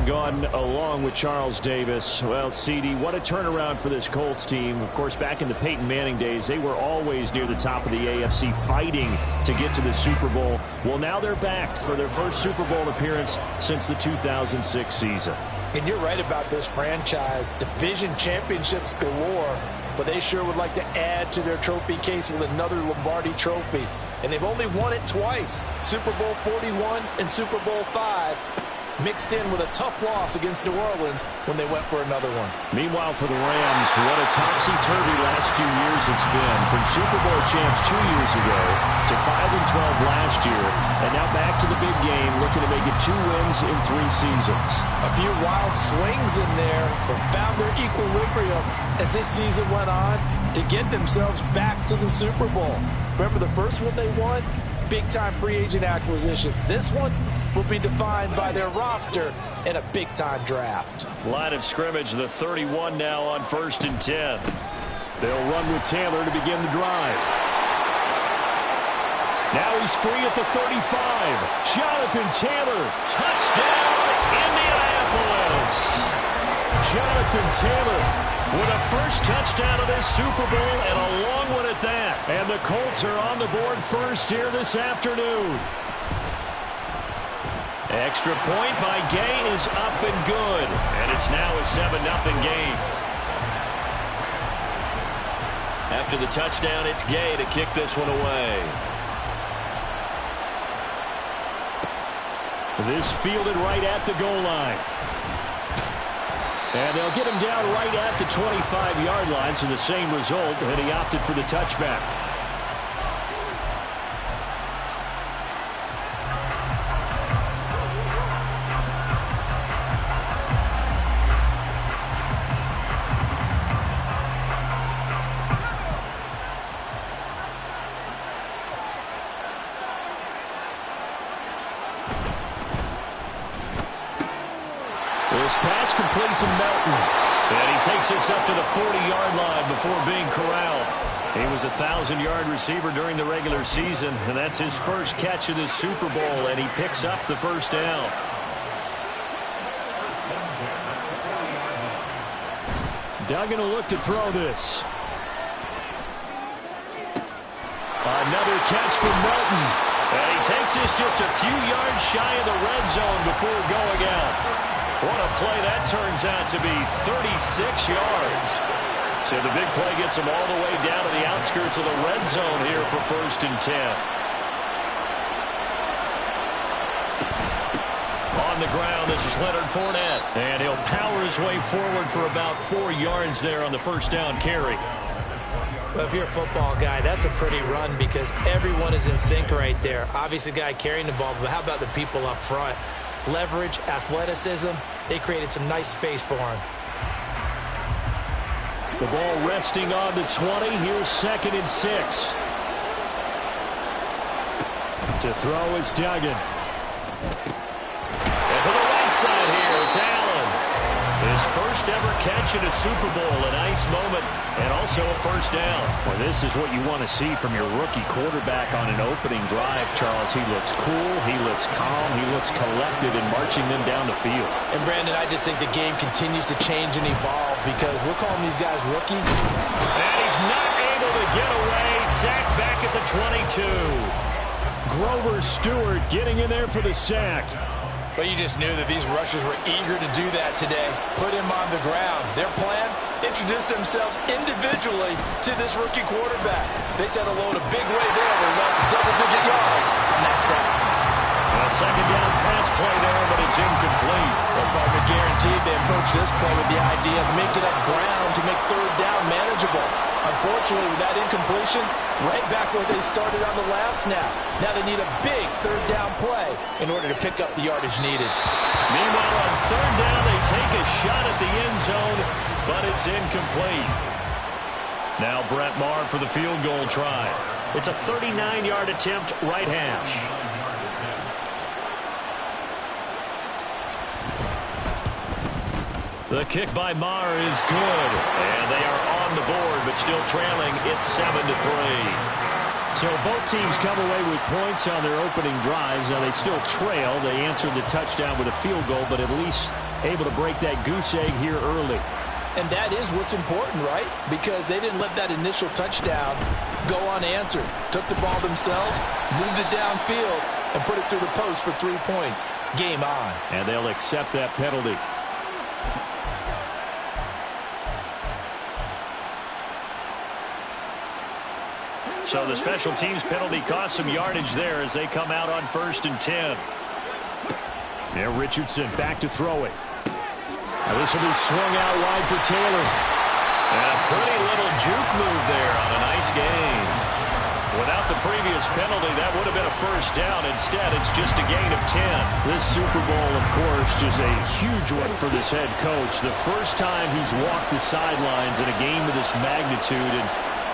gone along with Charles Davis. Well, CD, what a turnaround for this Colts team. Of course, back in the Peyton Manning days, they were always near the top of the AFC fighting to get to the Super Bowl. Well, now they're back for their first Super Bowl appearance since the 2006 season. And you're right about this franchise. Division championships galore, but they sure would like to add to their trophy case with another Lombardi trophy. And they've only won it twice, Super Bowl 41 and Super Bowl 5, mixed in with a tough loss against New Orleans when they went for another one. Meanwhile, for the Rams, what a topsy-turvy last few years it's been. From Super Bowl champs 2 years ago to 5-12 last year, and now back to the big game, looking to make it 2 wins in 3 seasons. A few wild swings in there, but found their equilibrium as this season went on to get themselves back to the Super Bowl. Remember the first one they won? Big-time free agent acquisitions. This one will be defined by their roster in a big-time draft. Line of scrimmage, the 31 now on 1st and 10. They'll run with Taylor to begin the drive. Now he's free at the 35. Jonathan Taylor, touchdown, Indianapolis. Jonathan Taylor with a first touchdown of this Super Bowl, and a long one at that. And the Colts are on the board first here this afternoon. Extra point by Gay is up and good. And it's now a 7-0 game. After the touchdown, it's Gay to kick this one away. This fielded right at the goal line. And they'll get him down right at the 25-yard line, so the same result, and he opted for the touchback. This pass complete to Melton. And he takes this up to the 40-yard line before being corralled. He was a 1,000-yard receiver during the regular season, and that's his first catch of this Super Bowl, and he picks up the first down. Duggan will look to throw this. Another catch from Melton. And he takes this just a few yards shy of the red zone before going out. What a play that turns out to be, 36 yards. So the big play gets him all the way down to the outskirts of the red zone here for 1st and 10. On the ground, this is Leonard Fournette. And he'll power his way forward for about 4 yards there on the first down carry. Well, if you're a football guy, that's a pretty run because everyone is in sync right there. Obviously, the guy carrying the ball, but how about the people up front? Leverage, athleticism, they created some nice space for him. The ball resting on the 20. Here's 2nd and 6. To throw is Duggan. And to the right side here, it's Allen. His first ever catch in a Super Bowl, a nice moment, and also a first down. Well, this is what you want to see from your rookie quarterback on an opening drive, Charles. He looks cool, he looks calm, he looks collected in marching them down the field. And, Brandon, I just think the game continues to change and evolve because we're calling these guys rookies. And he's not able to get away. Sacked back at the 22. Grover Stewart getting in there for the sack. But you just knew that these rushers were eager to do that today. Put him on the ground. Their plan, introduce themselves individually to this rookie quarterback. They set a load a big way there. They lost double-digit yards on that sack. A second down pass play there, but it's incomplete. Well, partner, guaranteed they approach this play with the idea of making up ground to make 3rd down manageable. Unfortunately, with that incompletion, right back where they started on the last snap. Now they need a big 3rd down play in order to pick up the yardage needed. Meanwhile, on 3rd down, they take a shot at the end zone, but it's incomplete. Now Brett Maher for the field goal try. It's a 39-yard attempt, right hash. The kick by Maher is good, and they are on the board, but still trailing. It's 7-3. So both teams come away with points on their opening drives. Now they still trail. They answered the touchdown with a field goal, but at least able to break that goose egg here early. And that is what's important, right? Because they didn't let that initial touchdown go unanswered. Took the ball themselves, moved it downfield, and put it through the post for 3 points. Game on. And they'll accept that penalty. So the special teams penalty cost some yardage there as they come out on 1st and 10. Now Richardson back to throw it. Now this will be swung out wide for Taylor. And a pretty little juke move there on a nice gain. Without the previous penalty, that would have been a 1st down. Instead, it's just a gain of 10. This Super Bowl, of course, is a huge one for this head coach. The first time he's walked the sidelines in a game of this magnitude. And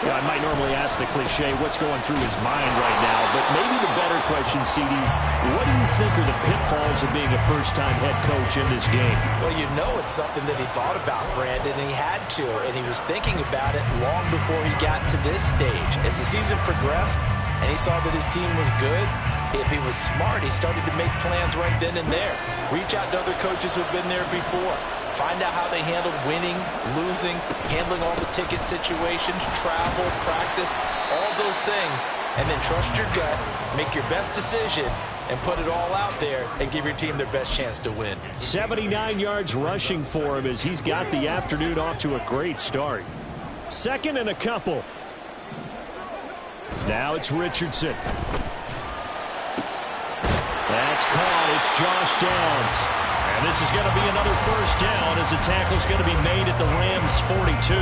I might normally ask the cliche, what's going through his mind right now? But maybe the better question, CD, what do you think are the pitfalls of being a first-time head coach in this game? Well, you know it's something that he thought about, Brandon, and he had to. And he was thinking about it long before he got to this stage. As the season progressed and he saw that his team was good, if he was smart, he started to make plans right then and there. Reach out to other coaches who've been there before. Find out how they handled winning, losing, handling all the ticket situations, travel, practice, all those things. And then trust your gut, make your best decision, and put it all out there and give your team their best chance to win. 79 yards rushing for him as he's got the afternoon off to a great start. 2nd and a couple. Now it's Richardson. That's caught. It's Josh Downs. And this is going to be another 1st down as the tackle's going to be made at the Rams' 42.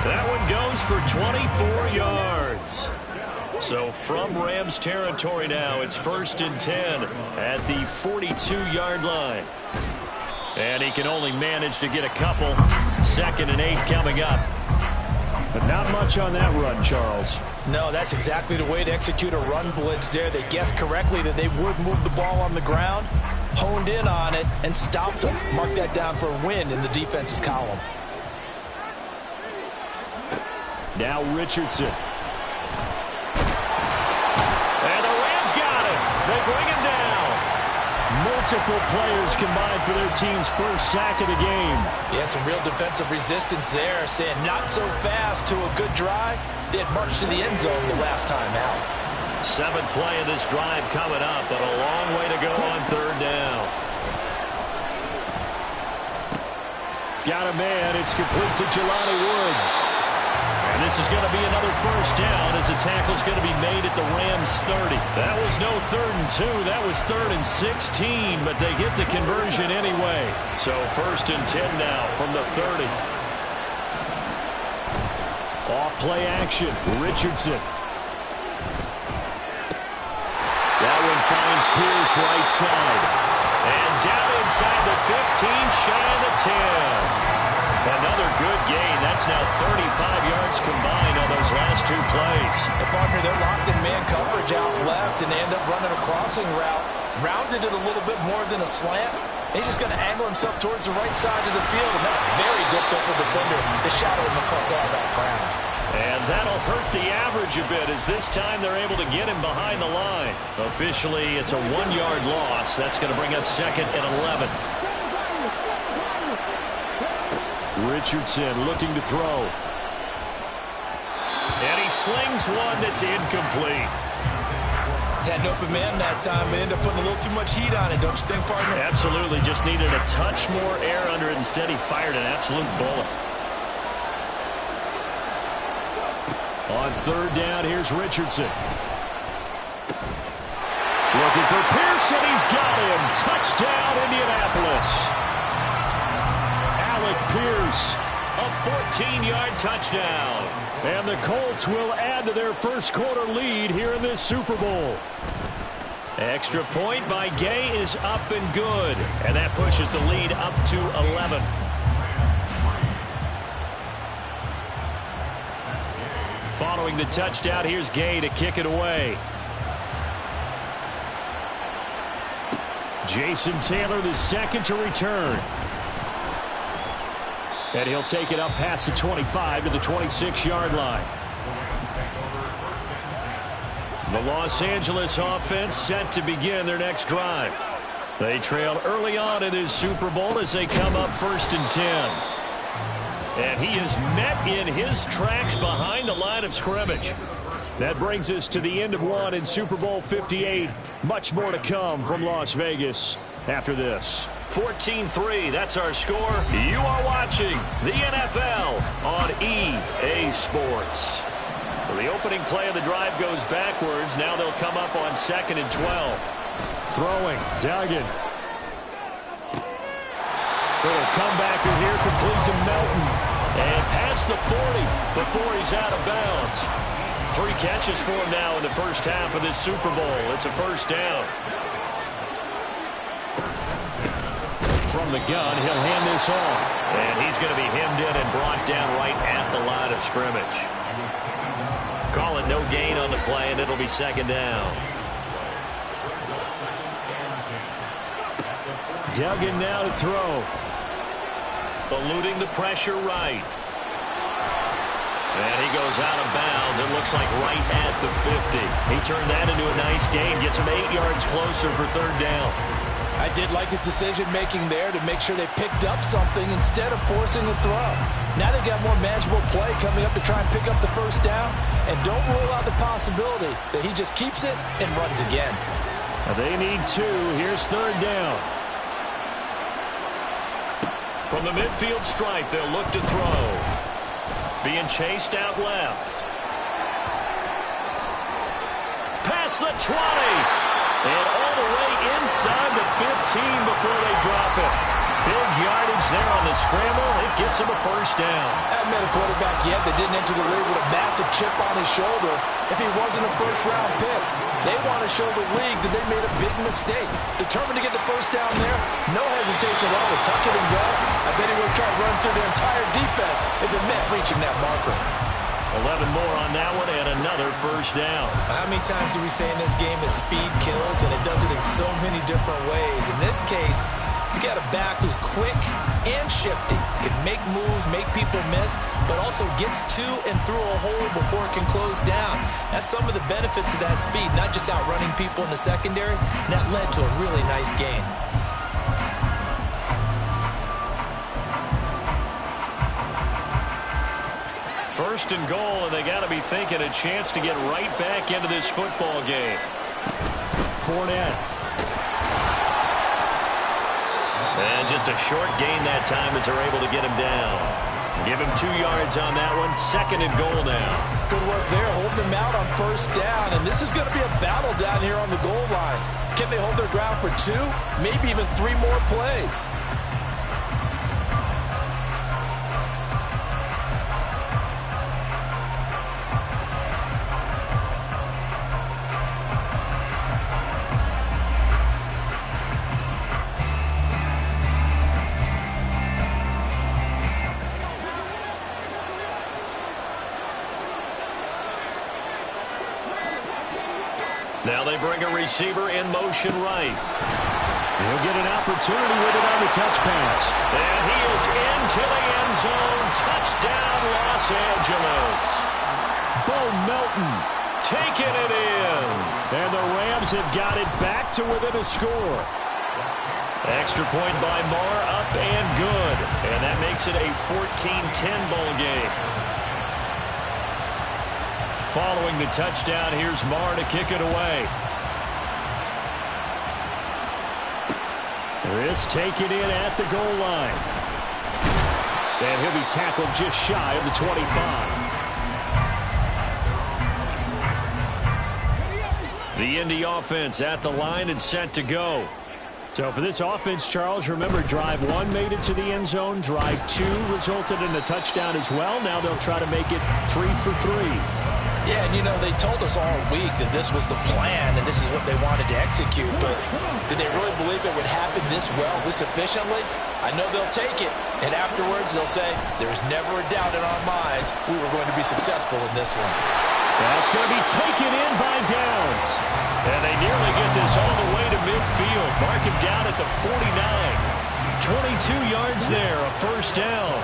That one goes for 24 yards. So from Rams territory now, it's 1st and 10 at the 42-yard line. And he can only manage to get a couple. 2nd and 8 coming up. But not much on that run, Charles. No, that's exactly the way to execute a run blitz there. They guessed correctly that they would move the ball on the ground, honed in on it, and stopped them. Mark that down for a win in the defense's column. Now Richardson. And the Rams got him. They bring him down. Multiple players combined for their team's 1st sack of the game. Yeah, some real defensive resistance there, saying not so fast to a good drive. They had marched to the end zone the last time out. 7th play of this drive coming up, but a long way to go on 3rd down. Got a man. It's complete to Jelani Woods. And this is going to be another 1st down as the tackle's going to be made at the Rams' 30. That was no 3rd and 2. That was 3rd and 16, but they get the conversion anyway. So 1st and 10 now from the 30. Off play action. Richardson. That one finds Pierce right side. And down inside the 15, shy of the 10. Another good gain. That's now 35 yards combined on those last 2 plays. The partner, they're locked in man coverage out left, and they end up running a crossing route. Rounded it a little bit more than a slant. He's just going to angle himself towards the right side of the field, and that's very difficult for the defender to shadow him across all that ground. And that'll hurt the average a bit as this time they're able to get him behind the line. Officially, it's a 1-yard loss. That's going to bring up 2nd and 11. Richardson looking to throw. And he slings one that's incomplete. Had an open man that time, but ended up putting a little too much heat on it, don't you think, partner? Absolutely. Just needed a touch more air under it. Instead, he fired an absolute bullet. On 3rd down, here's Richardson. Looking for Pearson. He's got him. Touchdown, Indianapolis. Alec Pierce, a 14-yard touchdown. And the Colts will add to their 1st quarter lead here in this Super Bowl. Extra point by Gay is up and good. And that pushes the lead up to 11. Following the touchdown, here's Gay to kick it away. Jason Taylor, the 2nd to return. And he'll take it up past the 25 to the 26-yard line. The Los Angeles offense set to begin their next drive. They trail early on in this Super Bowl as they come up 1st and 10. And he is met in his tracks behind the line of scrimmage. That brings us to the end of one in Super Bowl 58. Much more to come from Las Vegas after this. 14-3, that's our score. You are watching the NFL on EA Sports. So the opening play of the drive goes backwards. Now they'll come up on 2nd and 12. Throwing, Duggan. Little comebacker here, complete to Melton. And past the 40 before he's out of bounds. 3 catches for him now in the first half of this Super Bowl. It's a 1st down. From the gun, he'll hand this off. And he's going to be hemmed in and brought down right at the line of scrimmage. Call it no gain on the play, and it'll be 2nd down. Duggan now to throw. Eluding the pressure right. And he goes out of bounds. It looks like right at the 50. He turned that into a nice gain. Gets him 8 yards closer for 3rd down. I did like his decision-making there to make sure they picked up something instead of forcing the throw. Now they've got more manageable play coming up to try and pick up the 1st down. And don't rule out the possibility that he just keeps it and runs again. They need 2. Here's 3rd down. From the midfield stripe, they'll look to throw. Being chased out left. Past the 20. And all the way inside the 15 before they drop it. Big yardage there on the scramble. It gets him a 1st down. Haven't met a quarterback yet that didn't enter the league with a massive chip on his shoulder if he wasn't a 1st-round pick. They want to show the league that they made a big mistake. Determined to get the 1st down there. No hesitation at all to tuck it and go. I bet he would try to run through the entire defense if it meant reaching that marker. 11 more on that one and another 1st down. How many times do we say in this game that speed kills, and it does it in so many different ways? In this case, you got a back who's quick and shifty, can make moves, make people miss, but also gets to and through a hole before it can close down. That's some of the benefits of that speed, not just outrunning people in the secondary. And that led to a really nice gain. First and goal, and they got to be thinking a chance to get right back into this football game. Fournette. And just a short gain that time as they're able to get him down. Give him 2 yards on that one. 2nd and goal now. Good work there, holding them out on 1st down. And this is going to be a battle down here on the goal line. Can they hold their ground for 2, maybe even 3 more plays? Now they bring a receiver in motion right. He'll get an opportunity with it on the touch pass. And he is into the end zone. Touchdown, Los Angeles. Bo Melton taking it in. And the Rams have got it back to within a score. Extra point by Marr, up and good. And that makes it a 14-10 ball game. Following the touchdown, here's Marr to kick it away. This taken in at the goal line. And he'll be tackled just shy of the 25. The Indy offense at the line and set to go. So for this offense, Charles, remember drive 1 made it to the end zone. Drive 2 resulted in a touchdown as well. Now they'll try to make it 3 for 3. Yeah, and you know, they told us all week that this was the plan and this is what they wanted to execute, but did they really believe it would happen this well, this efficiently? I know they'll take it, and afterwards they'll say, there's never a doubt in our minds we were going to be successful in this one. That's going to be taken in by Downs. And they nearly get this all the way to midfield. Mark him down at the 49. 22 yards there, a 1st down.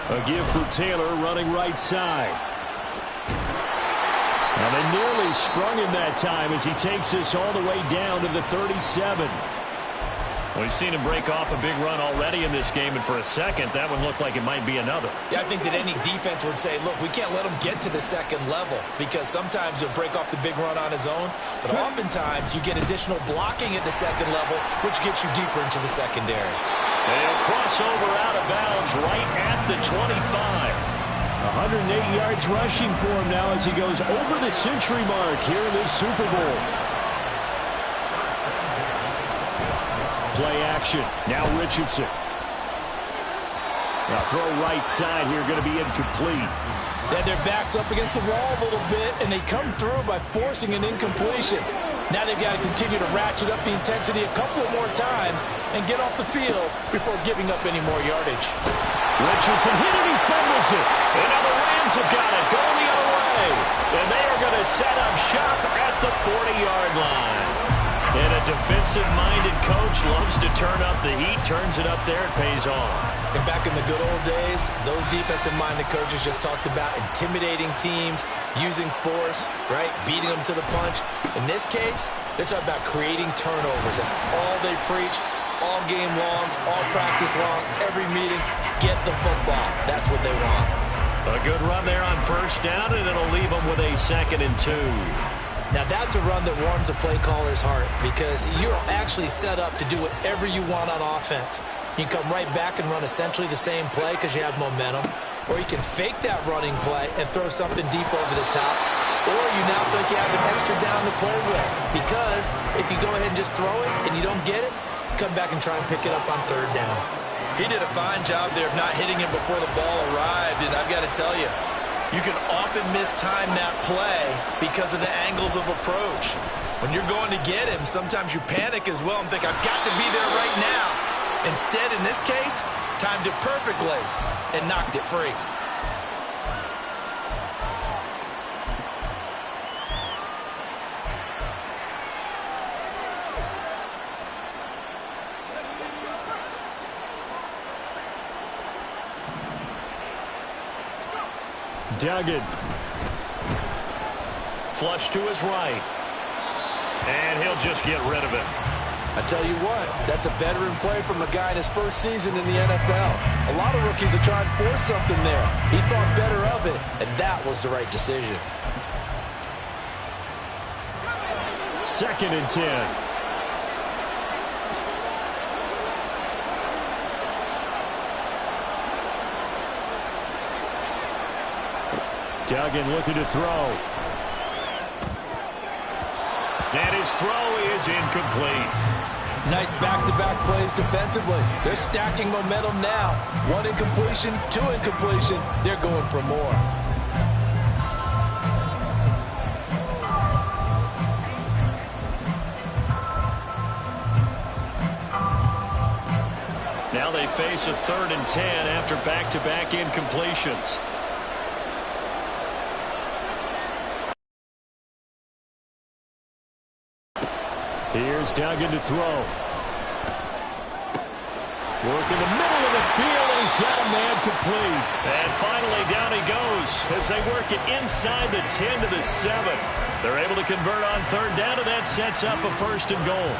A give for Taylor running right side. Now they nearly sprung him that time as he takes this all the way down to the 37. We've seen him break off a big run already in this game, and for a second, that one looked like it might be another. Yeah, I think that any defense would say, look, we can't let him get to the second level because sometimes he'll break off the big run on his own, but oftentimes you get additional blocking at the second level, which gets you deeper into the secondary. And he'll cross over out of bounds right at the 25. 108 yards rushing for him now as he goes over the century mark here in this Super Bowl. Play action. Now Richardson. Now throw right side here, going to be incomplete. Then their back's up against the wall a little bit, and they come through by forcing an incompletion. Now they've got to continue to ratchet up the intensity a couple of more times and get off the field before giving up any more yardage. Richardson hit it, he fumbles it. And now the Rams have got it going the other way. And they are going to set up shop at the 40-yard line. And a defensive-minded coach loves to turn up the heat, turns it up there, it pays off. And back in the good old days, those defensive-minded coaches just talked about intimidating teams, using force, right, beating them to the punch. In this case, they're talking about creating turnovers. That's all they preach, all game long, all practice long, every meeting. Get the football. That's what they want. A good run there on first down, and it'll leave them with a 2nd and 2. Now, that's a run that warms a play caller's heart because you're actually set up to do whatever you want on offense. You can come right back and run essentially the same play because you have momentum, or you can fake that running play and throw something deep over the top, or you now feel like you have an extra down to play with because if you go ahead and just throw it and you don't get it, you come back and try and pick it up on 3rd down. He did a fine job there of not hitting him before the ball arrived, and I've got to tell you, you can often mistime that play because of the angles of approach. When you're going to get him, sometimes you panic as well and think, I've got to be there right now. Instead, in this case, timed it perfectly and knocked it free. Duggan. Flush to his right. And he'll just get rid of it. I tell you what, that's a veteran play from a guy in his first season in the NFL. A lot of rookies are trying to force something there. He thought better of it, and that was the right decision. 2nd and 10. Duggan looking to throw. And his throw is incomplete. Nice back-to-back plays defensively. They're stacking momentum now. 1 incompletion, 2 incompletion. They're going for more. Now they face a 3rd and 10 after back-to-back incompletions. Here's Duggan to throw. Work in the middle of the field, and he's got a man complete. And finally, down he goes as they work it inside the 10 to the 7. They're able to convert on 3rd down, and that sets up a 1st and goal.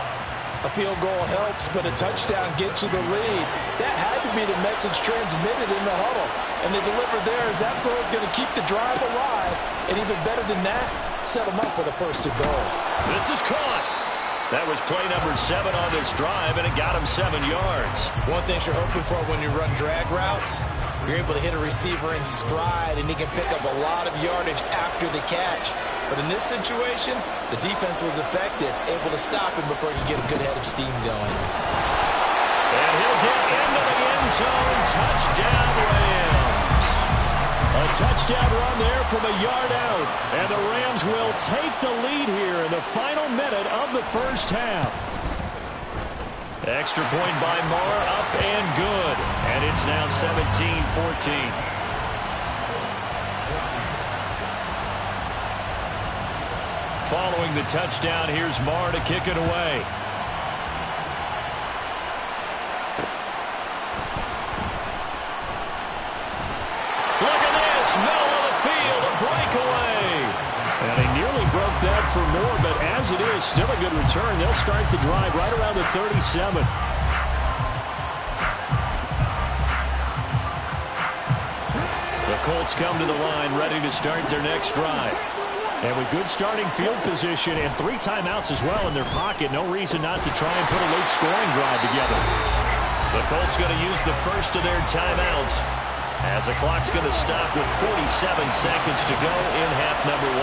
A field goal helps, but a touchdown gets you the lead. That had to be the message transmitted in the huddle. And they delivered there as that throw is going to keep the drive alive. And even better than that, set them up with a 1st and goal. This is caught. That was play number 7 on this drive, and it got him 7 yards. One thing you're hoping for when you run drag routes, you're able to hit a receiver in stride, and he can pick up a lot of yardage after the catch. But in this situation, the defense was effective, able to stop him before he could get a good head of steam going. And he'll get into the end zone. Touchdown, Rams. A touchdown run there from a yard out. And the Rams will take the lead here in the final minute of the first half. Extra point by Moore, up and good. And it's now 17-14. Following the touchdown, here's Moore to kick it away. Look at this, middle of the field, a breakaway. And he as it is, still a good return. They'll start the drive right around the 37. The Colts come to the line, ready to start their next drive. And with good starting field position and 3 timeouts as well in their pocket, no reason not to try and put a late scoring drive together. The Colts going to use the first of their timeouts as the clock's going to stop with 47 seconds to go in half number 1.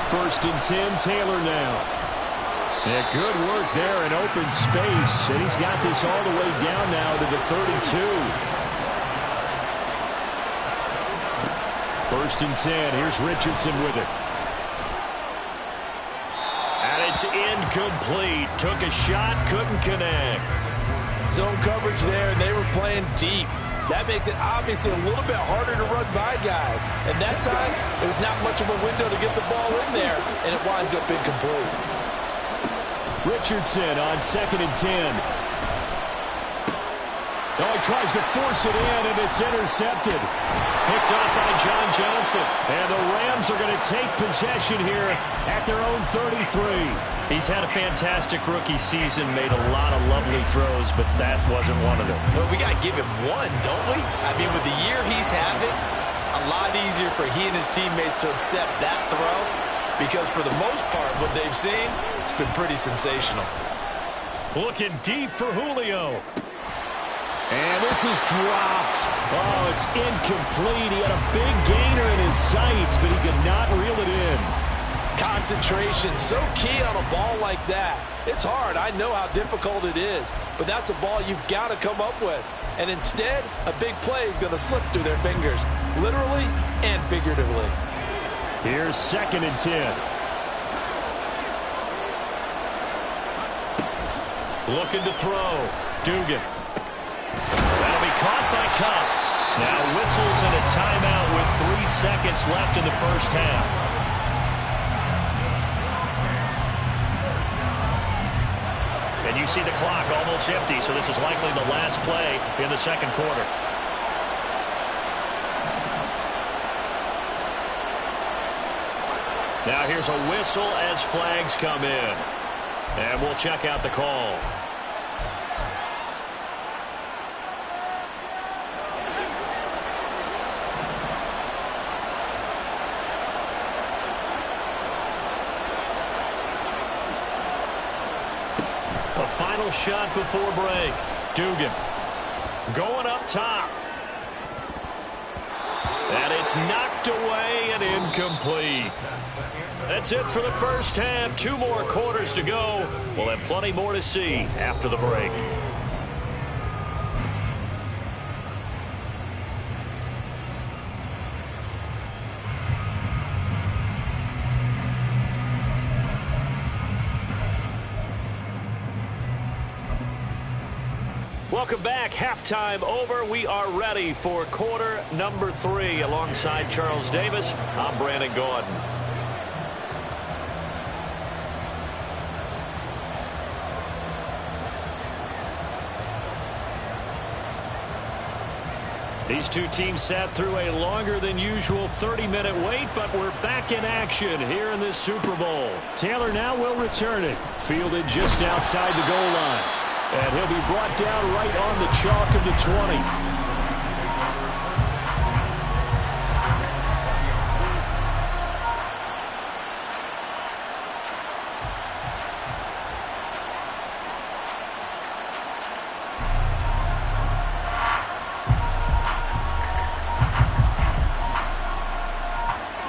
First and 10, Taylor now. Yeah, good work there in open space. And he's got this all the way down now to the 32. First and 10. Here's Richardson with it. And it's incomplete. Took a shot, couldn't connect. Zone coverage there, and they were playing deep. That makes it obviously a little bit harder to run by guys. And that time, there was not much of a window to get the ball in there, and it winds up incomplete. Richardson on second and 10. Oh, he tries to force it in, and it's intercepted. Picked off by John Johnson. And the Rams are going to take possession here at their own 33. He's had a fantastic rookie season, made a lot of lovely throws, but that wasn't one of them. Well, we got to give him one, don't we? I mean, with the year he's having, a lot easier for he and his teammates to accept that throw, because for the most part, what they've seen, it's been pretty sensational. Looking deep for Julio. And this is dropped. Oh, it's incomplete. He had a big gainer in his sights, but he could not reel it in. Concentration, so key on a ball like that. It's hard. I know how difficult it is, but that's a ball you've got to come up with. And instead, a big play is going to slip through their fingers, literally and figuratively. Here's second and 10. Looking to throw. Dugan. That'll be caught by Cobb. Now whistles and a timeout with 3 seconds left in the first half. And you see the clock almost empty, so this is likely the last play in the second quarter. Now here's a whistle as flags come in. And we'll check out the call. A final shot before break. Dugan going up top. And it's knocked away and incomplete. That's it for the first half. 2 more quarters to go. We'll have plenty more to see after the break. Welcome back. Halftime over. We are ready for quarter number 3. Alongside Charles Davis, I'm Brandon Gordon. These two teams sat through a longer than usual 30-minute wait, but we're back in action here in this Super Bowl. Taylor now will return it. Fielded just outside the goal line. And he'll be brought down right on the chalk of the 20.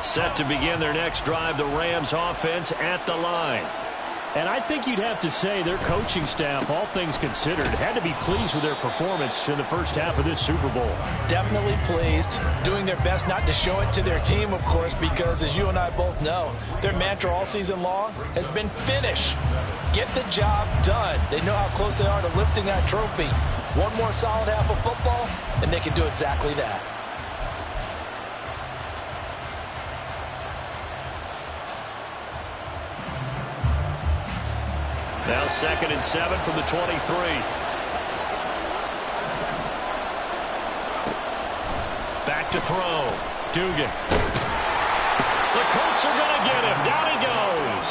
Set to begin their next drive, the Rams offense at the line. And I think you'd have to say their coaching staff, all things considered, had to be pleased with their performance in the first half of this Super Bowl. Definitely pleased, doing their best not to show it to their team, of course, because as you and I both know, their mantra all season long has been finish. Get the job done. They know how close they are to lifting that trophy. One more solid half of football, and they can do exactly that. Now 2nd and 7 from the 23. Back to throw. Dugan. The Colts are going to get him. Down he goes.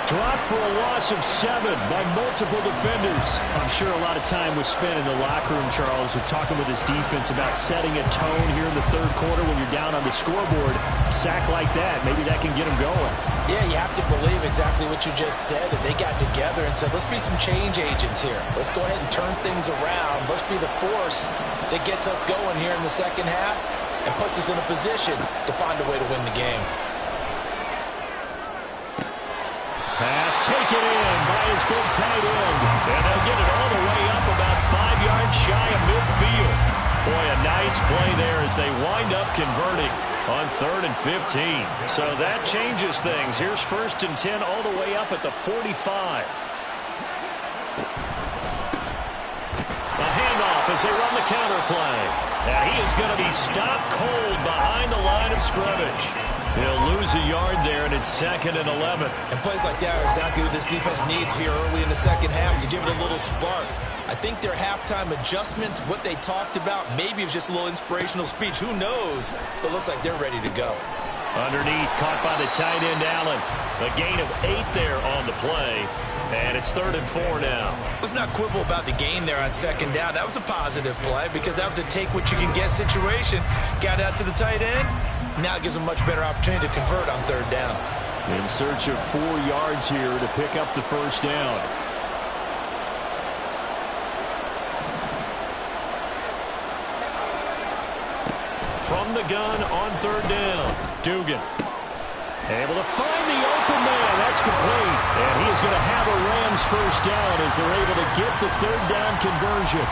Dropped for a loss of 7 by multiple defenders. I'm sure a lot of time was spent in the locker room, Charles, with talking with his defense about setting a tone here in the third quarter when you're down on the scoreboard. A sack like that, maybe that can get him going. Yeah, you have to believe exactly what you just said, that they got together and said, let's be some change agents here. Let's go ahead and turn things around. Let's be the force that gets us going here in the second half and puts us in a position to find a way to win the game. Pass taken in by his big tight end. And they'll get it all the way up about 5 yards shy of midfield. Boy, a nice play there as they wind up converting on 3rd and 15. So that changes things. Here's 1st and 10 all the way up at the 45. A handoff as they run the counter play. And he is going to be stopped cold behind the line of scrimmage. He'll lose a yard there, and it's 2nd and 11. And plays like that are exactly what this defense needs here early in the second half to give it a little spark. I think their halftime adjustments, what they talked about, maybe it was just a little inspirational speech. Who knows? But it looks like they're ready to go. Underneath, caught by the tight end, Allen. A gain of 8 there on the play. And it's 3rd and 4 now. Let's not quibble about the gain there on 2nd down. That was a positive play because that was a take-what-you-can-get situation. Got out to the tight end. Now it gives them a much better opportunity to convert on 3rd down. In search of 4 yards here to pick up the 1st down. From the gun on 3rd down. Dugan. Able to find the open man. That's complete. And he is going to have a Rams 1st down as they're able to get the 3rd down conversion.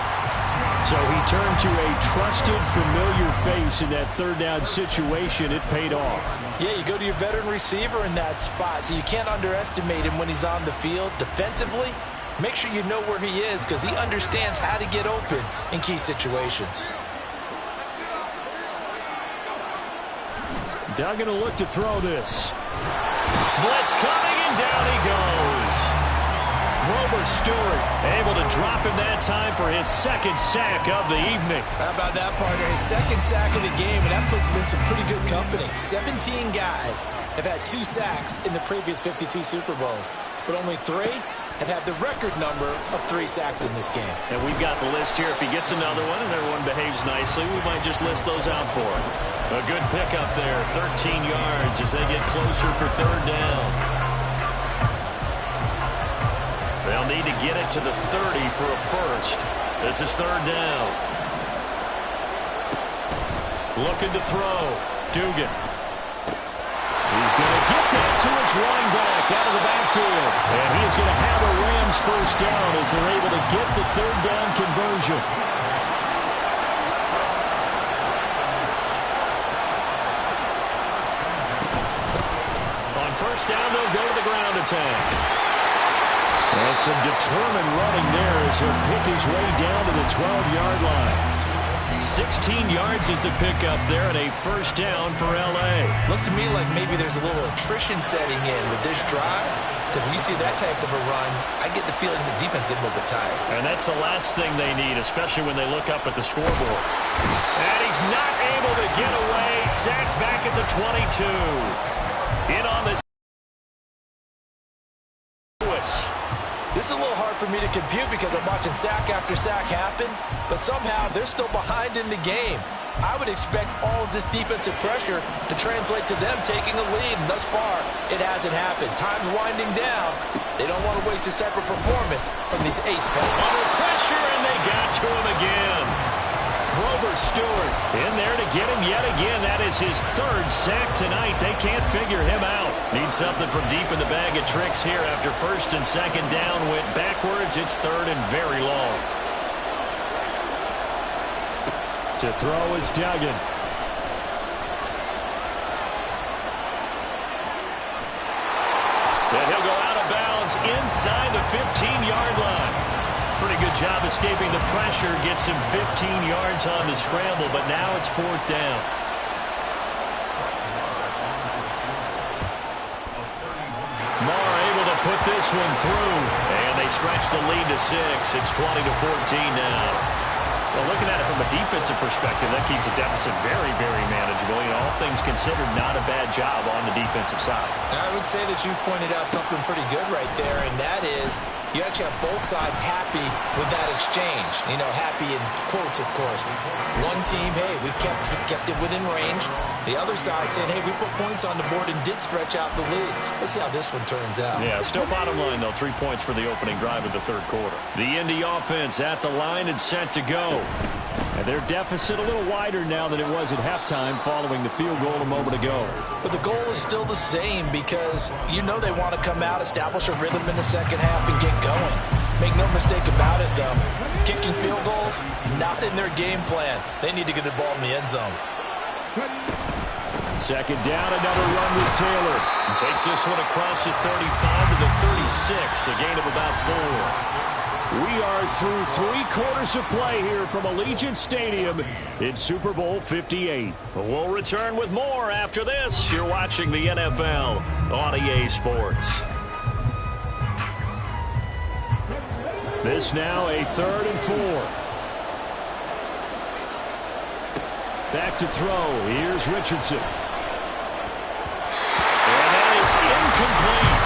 So he turned to a trusted, familiar face in that 3rd down situation. It paid off. Yeah, you go to your veteran receiver in that spot, so you can't underestimate him when he's on the field. Defensively, make sure you know where he is because he understands how to get open in key situations. Duggan will look to throw this. Blitz coming, and down he goes. Grover Stewart able to drop him that time for his 2nd sack of the evening. How about that, partner? His 2nd sack of the game, and that puts him in some pretty good company. 17 guys have had 2 sacks in the previous 52 Super Bowls, but only 3 have had the record number of 3 sacks in this game. And we've got the list here. If he gets another one and everyone behaves nicely, we might just list those out for him. A good pickup there, 13 yards as they get closer for 3rd down. They'll need to get it to the 30 for a 1st. This is 3rd down. Looking to throw. Dugan. He's going to get that to his running back out of the backfield. And he's going to have a Rams 1st down as they're able to get the 3rd down conversion. On 1st down, they'll go to the ground attack. And some determined running there as he'll pick his way down to the 12-yard line. 16 yards is the pickup there and a 1st down for L.A. Looks to me like maybe there's a little attrition setting in with this drive because when you see that type of a run, I get the feeling the defense getting a little bit tired. And that's the last thing they need, especially when they look up at the scoreboard. And he's not able to get away. Sacked back at the 22. In on this. This is a little hard for me to compute because I'm watching sack after sack happen, but somehow they're still behind in the game. I would expect all of this defensive pressure to translate to them taking a lead, and thus far, it hasn't happened. Time's winding down. They don't want to waste this type of performance from these ace players. Under pressure, and they got to him again. Grover Stewart in there to get him yet again. That is his 3rd sack tonight. They can't figure him out. Need something from deep in the bag of tricks here after 1st and 2nd down. Went backwards. It's 3rd and very long. To throw is Duggan. And he'll go out of bounds inside the 15-yard line. Pretty good job escaping the pressure. Gets him 15 yards on the scramble, but now it's 4th down. Moore able to put this one through, and they stretch the lead to 6. It's 20-14 now. Well, looking at it from a defensive perspective, that keeps the deficit very, very manageable. You know, all things considered, not a bad job on the defensive side. I would say that you've pointed out something pretty good right there, and that is you actually have both sides happy with that exchange. You know, happy in quotes, of course. One team, hey, we've kept it within range. The other side saying, hey, we put points on the board and did stretch out the lead. Let's see how this one turns out. Yeah, still bottom line, though, 3 points for the opening drive of the third quarter. The Indy offense at the line and set to go. And their deficit a little wider now than it was at halftime following the field goal a moment ago. But the goal is still the same because you know they want to come out, establish a rhythm in the second half, and get going. Make no mistake about it, though. Kicking field goals, not in their game plan. They need to get the ball in the end zone. Second down, another run with Taylor. Takes this one across the 35 to the 36, a gain of about 4. We are through 3 quarters of play here from Allegiant Stadium in Super Bowl 58. We'll return with more after this. You're watching the NFL on EA Sports. This now a 3rd and 4. Back to throw. Here's Richardson. And that is incomplete.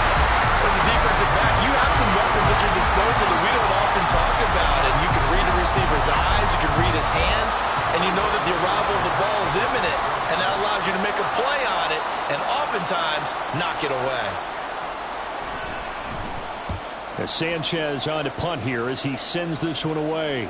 As a defensive back, you have some weapons at your disposal that we don't often talk about. And you can read the receiver's eyes, you can read his hands, and you know that the arrival of the ball is imminent. And that allows you to make a play on it and oftentimes knock it away. As Sanchez on to punt here as he sends this one away.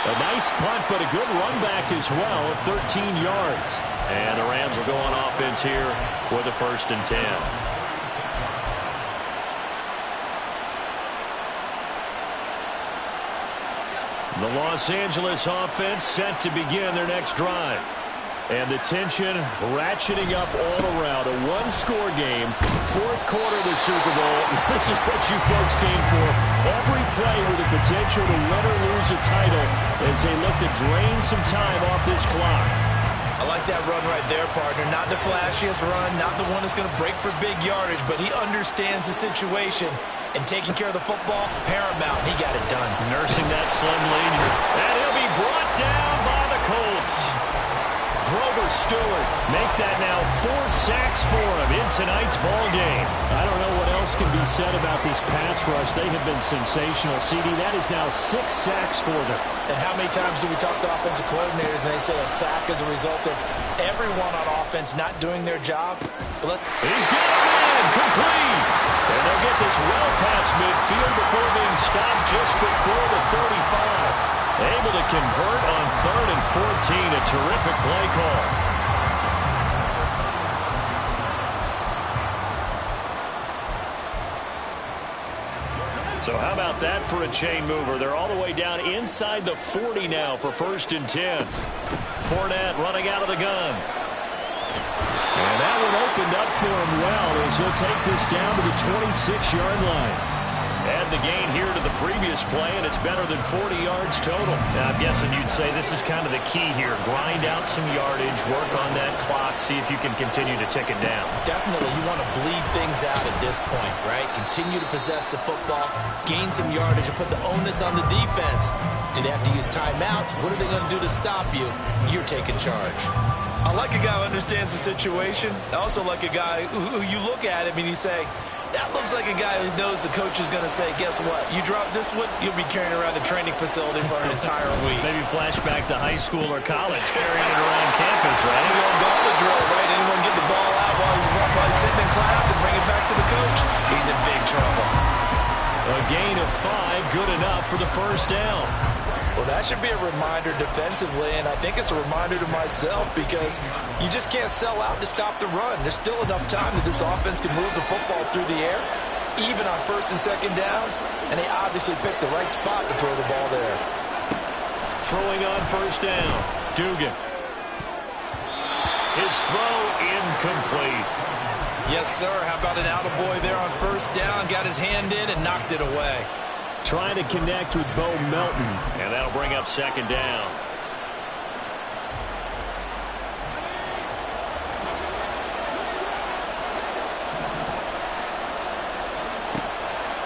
A nice punt, but a good run back as well of 13 yards. And the Rams will go on offense here with a 1st and 10. The Los Angeles offense set to begin their next drive. And the tension ratcheting up all around. A 1-score game, 4th quarter of the Super Bowl. This is what you folks came for. Every play with the potential to win or lose a title as they look to drain some time off this clock. I like that run right there, partner. Not the flashiest run, not the one that's going to break for big yardage, but he understands the situation, and taking care of the football, paramount. He got it done. Nursing that slim lead. And he'll be brought down by the Colts. Grover Stewart make that now 4 sacks for him in tonight's ball game. I don't know what else can be said about this pass rush. They have been sensational. CD, that is now 6 sacks for them. And how many times do we talk to offensive coordinators and they say a sack is a result of everyone on offense not doing their job? He's got it in, complete. And they'll get this well past midfield before being stopped just before the 35. Able to convert on 3rd and 14. A terrific play call. So how about that for a chain mover? They're all the way down inside the 40 now for 1st and 10. Fournette running out of the gun. And that one opened up for him well as he'll take this down to the 26-yard line. Add the gain here to the previous play, and it's better than 40 yards total. Now, I'm guessing you'd say this is kind of the key here. Grind out some yardage, work on that clock, see if you can continue to tick it down. Definitely, you want to bleed things out at this point, right? Continue to possess the football, gain some yardage, and put the onus on the defense. Do they have to use timeouts? What are they going to do to stop you? You're taking charge. I like a guy who understands the situation. I also like a guy who you look at him and you say, that looks like a guy who knows the coach is going to say, guess what? You drop this one, you'll be carrying around the training facility for an entire week. Maybe flashback to high school or college, carrying it around campus, right? The old gauntlet drill, right? Anyone get the ball out while he's sitting in class and bring it back to the coach? He's in big trouble. A gain of 5, good enough for the 1st down. Well, that should be a reminder defensively, and I think it's a reminder to myself because you just can't sell out to stop the run. There's still enough time that this offense can move the football through the air, even on 1st and 2nd downs, and they obviously picked the right spot to throw the ball there. Throwing on 1st down, Dugan. His throw incomplete. Yes, sir. How about an attaboy there on 1st down? Got his hand in and knocked it away. Trying to connect with Bo Melton, and that'll bring up 2nd down.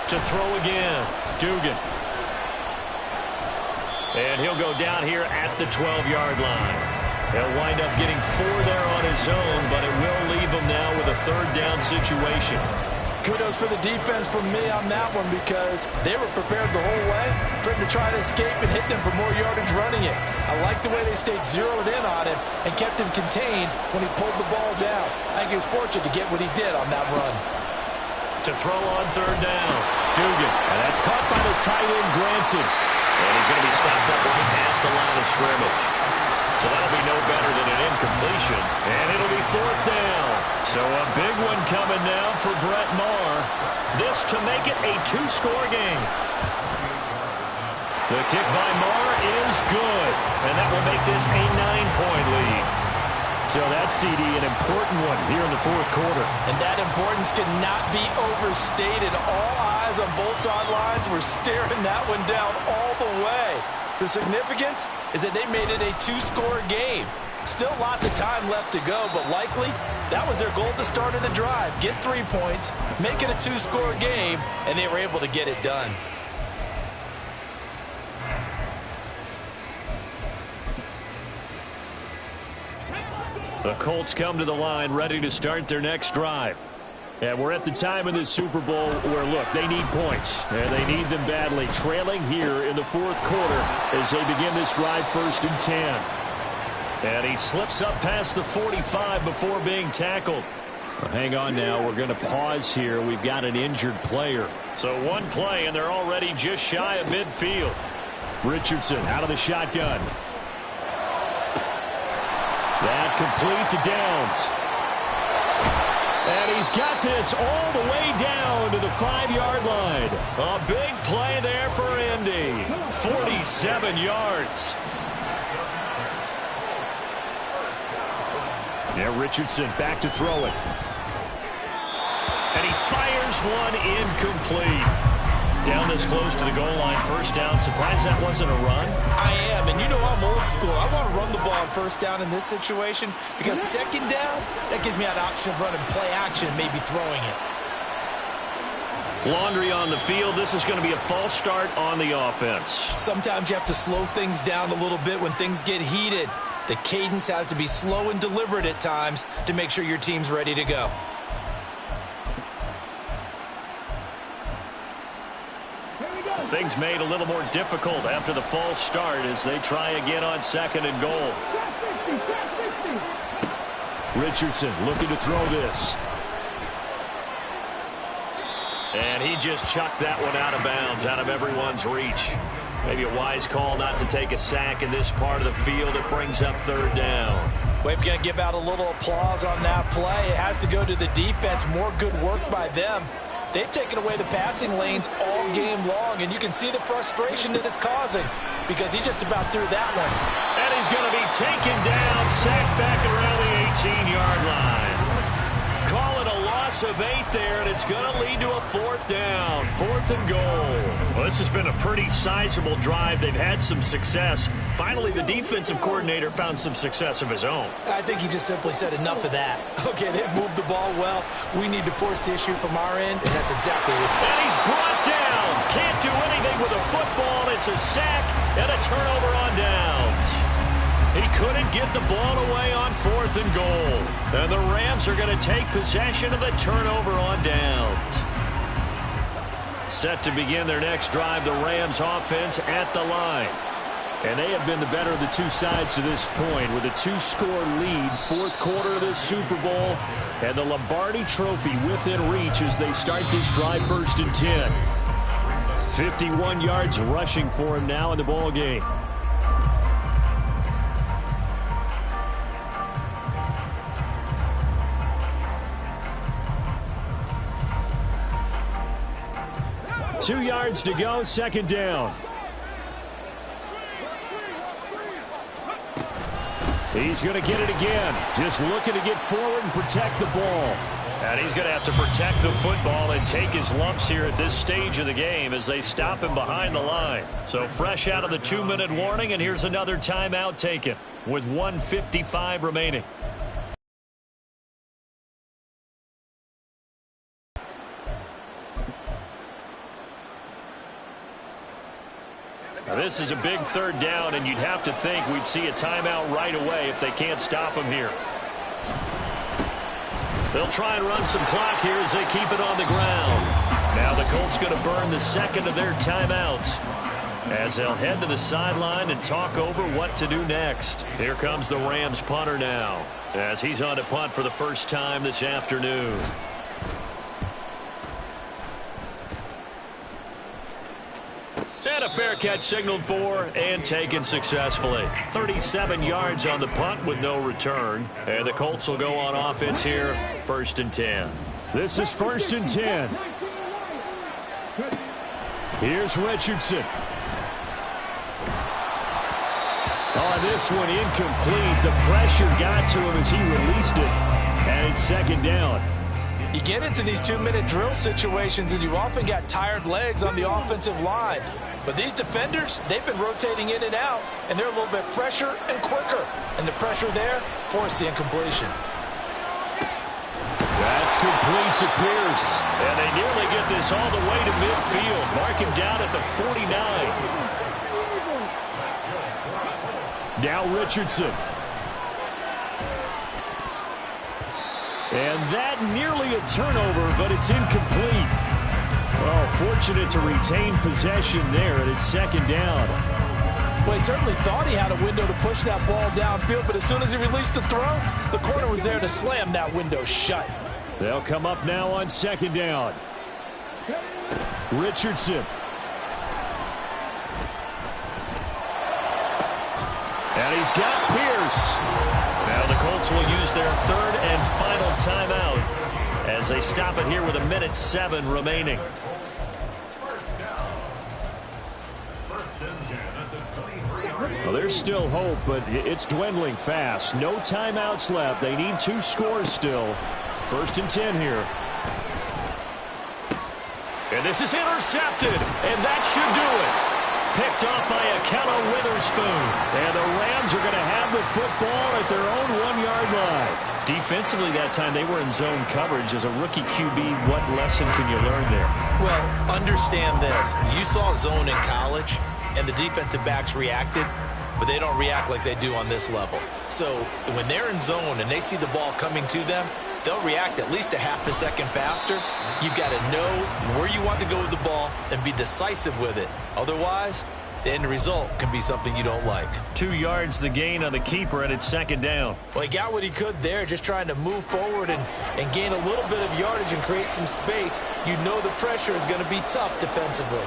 To throw again, Dugan. And he'll go down here at the 12-yard line. He'll wind up getting 4 there on his own, but it will leave him now with a third down situation. Kudos for the defense from me on that one because they were prepared the whole way for him to try to escape and hit them for more yardage running it. I like the way they stayed zeroed in on him and kept him contained when he pulled the ball down. I think he was fortunate to get what he did on that run. To throw on third down, Dugan. And that's caught by the tight end, Granson. And he's going to be stopped up right at the line of scrimmage. So that'll be no better than an incompletion. And it'll be fourth down. So a big one coming now for Brett Maher. This to make it a 2-score game. The kick by Maher is good. And that will make this a 9-point lead. So that's, CD, an important one here in the fourth quarter. And that importance cannot be overstated. All eyes on both sidelines were staring that one down all the way. The significance is that they made it a 2-score game. Still lots of time left to go, but likely that was their goal at the start of the drive. Get 3 points, make it a 2-score game, and they were able to get it done. The Colts come to the line ready to start their next drive. And we're at the time in this Super Bowl where, look, they need points. And they need them badly. Trailing here in the fourth quarter as they begin this drive, 1st and 10. And he slips up past the 45 before being tackled. Well, hang on now. We're going to pause here. We've got an injured player. So one play, and they're already just shy of midfield. Richardson out of the shotgun. That complete to Downs. And he's got this all the way down to the 5-yard line. A big play there for Indy. 47 yards. Yeah, Richardson back to throw it. And he fires one incomplete. Down this close to the goal line, 1st down. Surprised that wasn't a run? I am, and you know I'm old school. I want to run the ball on 1st down in this situation because 2nd down, that gives me an option of running play action and maybe throwing it. Laundry on the field. This is going to be a false start on the offense. Sometimes you have to slow things down a little bit when things get heated. The cadence has to be slow and deliberate at times to make sure your team's ready to go. Things made a little more difficult after the false start as they try again on 2nd and goal. Richardson looking to throw this. And he just chucked that one out of bounds, out of everyone's reach. Maybe a wise call not to take a sack in this part of the field. It brings up 3rd down. We're going to give out a little applause on that play. It has to go to the defense. More good work by them. They've taken away the passing lanes all game long, and you can see the frustration that it's causing because he just about threw that one. And he's going to be taken down, sacked back around the 18-yard line. Call it a loss of 8 there, and it's going to lead to a 4th down, 4th and goal. Well, this has been a pretty sizable drive. They've had some success. Finally, the defensive coordinator found some success of his own. I think he just simply said enough of that. Okay, they've moved the ball well. We need to force the issue from our end, and that's exactly what. And he's brought down. Can't do anything with a football. It's a sack and a turnover on downs. He couldn't get the ball away on 4th and goal. And the Rams are going to take possession of the turnover on downs. Set to begin their next drive, the Rams offense at the line. And they have been the better of the two sides to this point with a 2-score lead, 4th quarter of this Super Bowl, and the Lombardi Trophy within reach as they start this drive 1st and 10. 51 yards rushing for him now in the ball game. Two yards to go, 2nd down. He's going to get it again. Just looking to get forward and protect the ball. And he's going to have to protect the football and take his lumps here at this stage of the game as they stop him behind the line. So fresh out of the 2-minute warning, and here's another timeout taken with 1:55 remaining. This is a big third down, and you'd have to think we'd see a timeout right away if they can't stop him here. They'll try and run some clock here as they keep it on the ground. Now the Colts going to burn the second of their timeouts as they'll head to the sideline and talk over what to do next. Here comes the Rams punter now as he's on to punt for the first time this afternoon. And a fair catch signaled for and taken successfully. 37 yards on the punt with no return. And the Colts will go on offense here, 1st and 10. This is 1st and 10. Here's Richardson. On this one, incomplete. The pressure got to him as he released it. And it's 2nd down. You get into these 2-minute drill situations, and you often got tired legs on the offensive line. But these defenders, they've been rotating in and out, and they're a little bit fresher and quicker. And the pressure there forced the incompletion. That's complete to Pierce. And they nearly get this all the way to midfield. Mark him down at the 49. Now Richardson. And that nearly a turnover, but it's incomplete. Well, fortunate to retain possession there, and it's 2nd down. Well, he certainly thought he had a window to push that ball downfield, but as soon as he released the throw, the corner was there to slam that window shut. They'll come up now on 2nd down. Richardson. And he's got Pierce. Now the Colts will use their 3rd and final timeout as they stop it here with 1:07 remaining. Well, there's still hope, but it's dwindling fast. No timeouts left. They need 2 scores still. 1st and 10 here. And this is intercepted, and that should do it. Picked off by Akello Witherspoon. And the Rams are going to have the football at their own 1-yard line. Defensively that time, they were in zone coverage. As a rookie QB, what lesson can you learn there? Well, understand this. You saw zone in college, and the defensive backs reacted, but they don't react like they do on this level. So when they're in zone and they see the ball coming to them, they'll react at least a half a second faster. You've got to know where you want to go with the ball and be decisive with it. Otherwise, the end result can be something you don't like. 2 yards the gain on the keeper, and it's 2nd down. Well, he got what he could there, just trying to move forward and gain a little bit of yardage and create some space. You know the pressure is going to be tough defensively.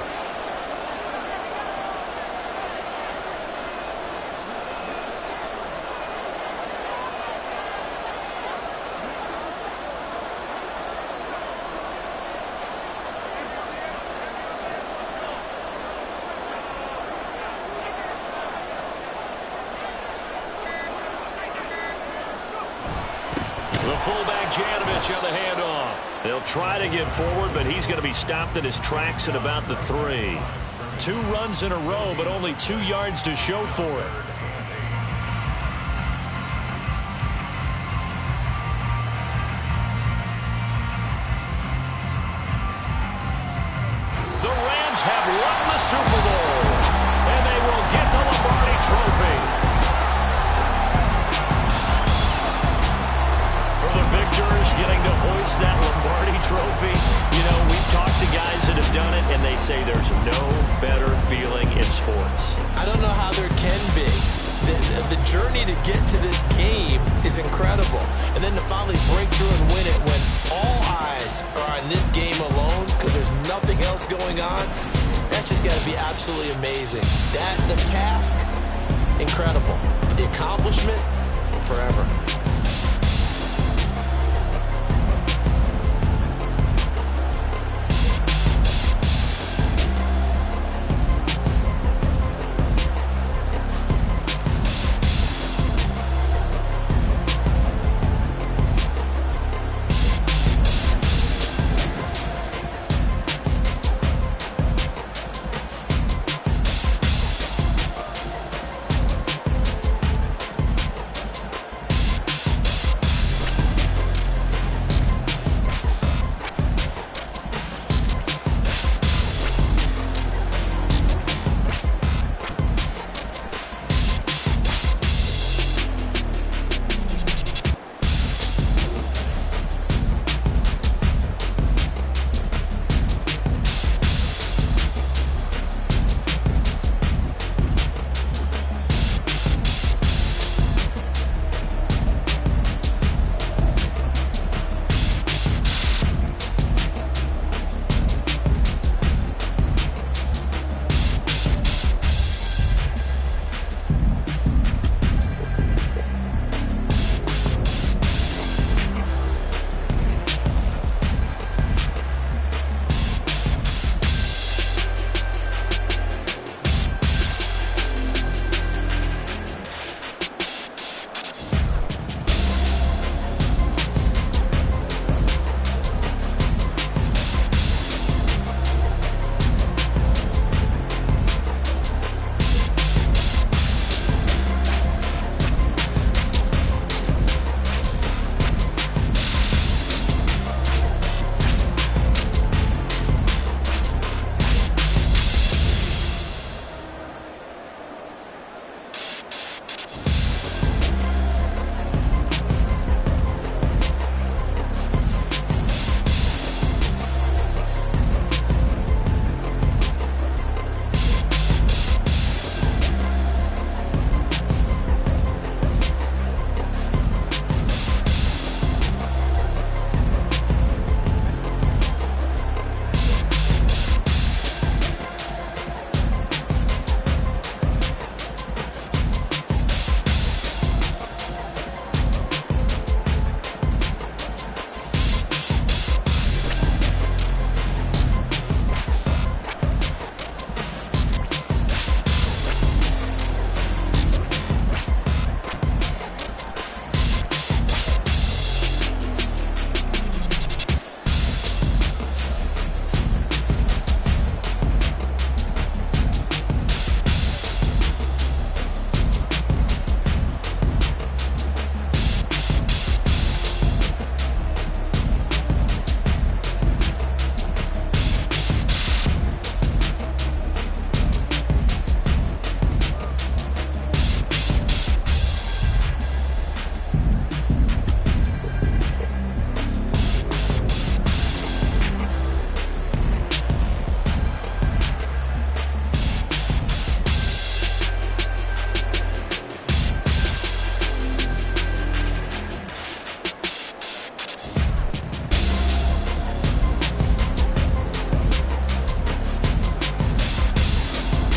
Fullback Janovich on the handoff. They'll try to get forward, but he's going to be stopped in his tracks at about the 3. 2 runs in a row, but only 2 yards to show for it. The Rams have won the Super Bowl, and they will get the Lombardi Trophy. Victors getting to hoist that Lombardi Trophy. You know, we've talked to guys that have done it, and they say there's no better feeling in sports. I don't know how there can be. The journey to get to this game is incredible. And then to finally break through and win it when all eyes are on this game alone because there's nothing else going on, that's just got to be absolutely amazing. The task, incredible. The accomplishment, forever.